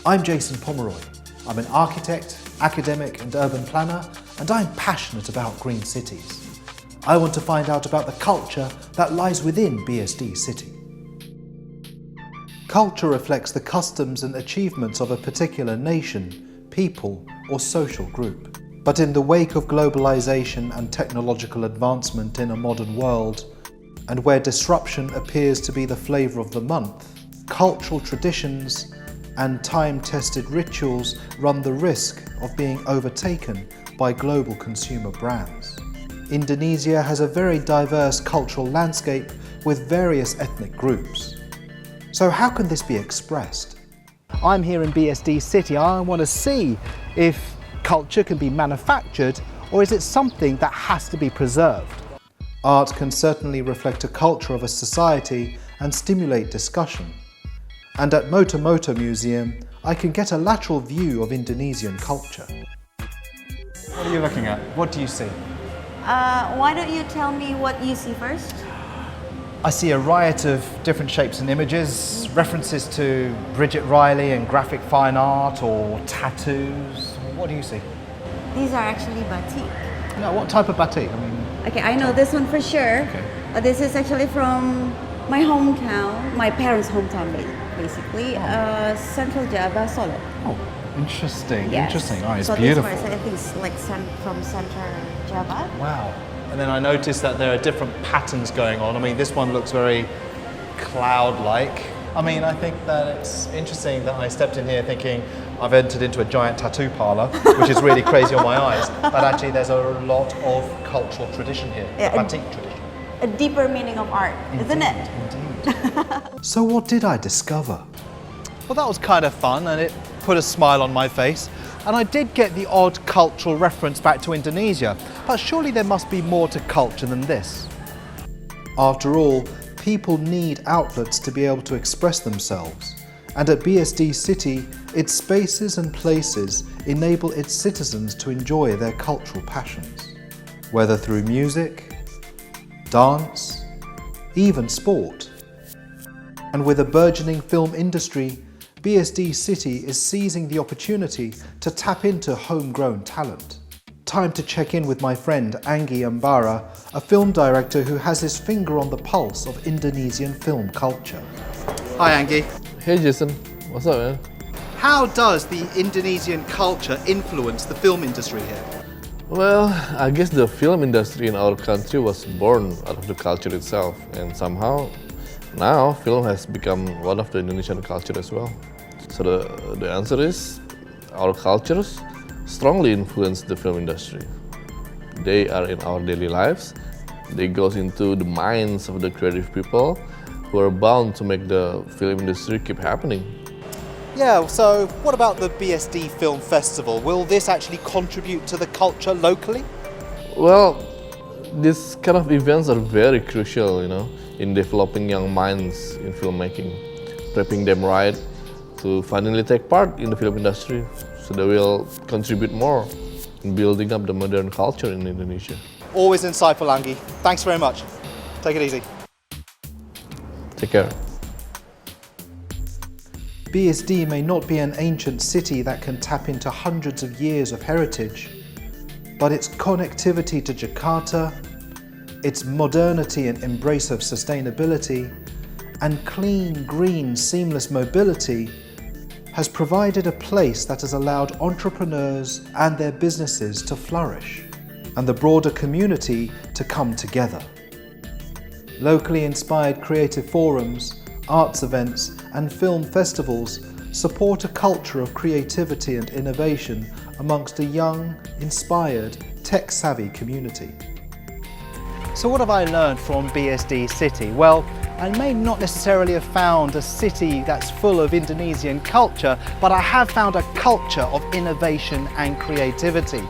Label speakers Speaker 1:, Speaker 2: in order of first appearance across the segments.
Speaker 1: I'm Jason Pomeroy. I'm an architect, academic and urban planner, and I'm passionate about green cities. I want to find out about the culture that lies within BSD City. Culture reflects the customs and achievements of a particular nation, people or social group. But in the wake of globalization and technological advancement in a modern world, and where disruption appears to be the flavor of the month, cultural traditions and time-tested rituals run the risk of being overtaken by global consumer brands. Indonesia has a very diverse cultural landscape with various ethnic groups. So how can this be expressed? I'm here in BSD City. I want to see if culture can be manufactured, or is it something that has to be preserved? Art can certainly reflect a culture of a society and stimulate discussion. And at Moto Moto Museum, I can get a lateral view of Indonesian culture. What are you looking at? What do you see?
Speaker 2: Why don't you tell me what you see first?
Speaker 1: I see a riot of different shapes and images, references to Bridget Riley and graphic fine art or tattoos. What do you see?
Speaker 2: These are actually batik.
Speaker 1: No, what type of batik?
Speaker 2: Okay, I know this one for sure.
Speaker 1: Okay.
Speaker 2: This is actually from my hometown, my parents' hometown basically, Central Java, Solo.
Speaker 1: Oh, interesting,
Speaker 2: Yes.
Speaker 1: interesting. Oh, it's
Speaker 2: so
Speaker 1: beautiful.
Speaker 2: This one, I think it's like from Central Java.
Speaker 1: Wow. And then I noticed that there are different patterns going on. This one looks very cloud-like. I think that it's interesting that I stepped in here thinking I've entered into a giant tattoo parlor, which is really crazy on my eyes. But actually there's a lot of cultural tradition here, batik tradition.
Speaker 2: A deeper meaning of art, isn't it?
Speaker 1: Indeed. So what did I discover? Well, that was kind of fun and it put a smile on my face. And I did get the odd cultural reference back to Indonesia, but surely there must be more to culture than this. After all, people need outlets to be able to express themselves. And at BSD City, its spaces and places enable its citizens to enjoy their cultural passions. Whether through music, dance, even sport. And with a burgeoning film industry, BSD City is seizing the opportunity to tap into homegrown talent. Time to check in with my friend Anggi Ambara, a film director who has his finger on the pulse of Indonesian film culture. Hi Anggi.
Speaker 3: Hey Jason, what's up man?
Speaker 1: How does the Indonesian culture influence the film industry here?
Speaker 3: Well, I guess the film industry in our country was born out of the culture itself, and somehow now film has become one of the Indonesian culture as well. So the answer is, our cultures strongly influence the film industry. They are in our daily lives. They go into the minds of the creative people who are bound to make the film industry keep happening.
Speaker 1: Yeah, so what about the BSD Film Festival? Will this actually contribute to the culture locally?
Speaker 3: Well, these kind of events are very crucial, in developing young minds in filmmaking, prepping them right to finally take part in the film industry, so they will contribute more in building up the modern culture in Indonesia.
Speaker 1: Always insightful, Anggi. Thanks very much. Take it easy.
Speaker 3: Take care.
Speaker 1: BSD may not be an ancient city that can tap into hundreds of years of heritage, but its connectivity to Jakarta, its modernity and embrace of sustainability, and clean, green, seamless mobility has provided a place that has allowed entrepreneurs and their businesses to flourish, and the broader community to come together. Locally inspired creative forums, arts events, and film festivals support a culture of creativity and innovation amongst a young, inspired, tech-savvy community. So what have I learned from BSD City? Well, I may not necessarily have found a city that's full of Indonesian culture, but I have found a culture of innovation and creativity,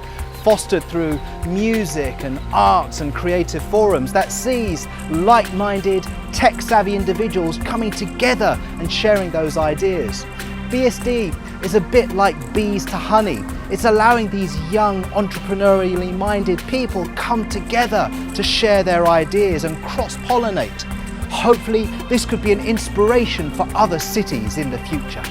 Speaker 1: fostered through music and arts and creative forums that sees like-minded, tech-savvy individuals coming together and sharing those ideas. BSD is a bit like bees to honey. It's allowing these young, entrepreneurially minded people come together to share their ideas and cross-pollinate. Hopefully, this could be an inspiration for other cities in the future.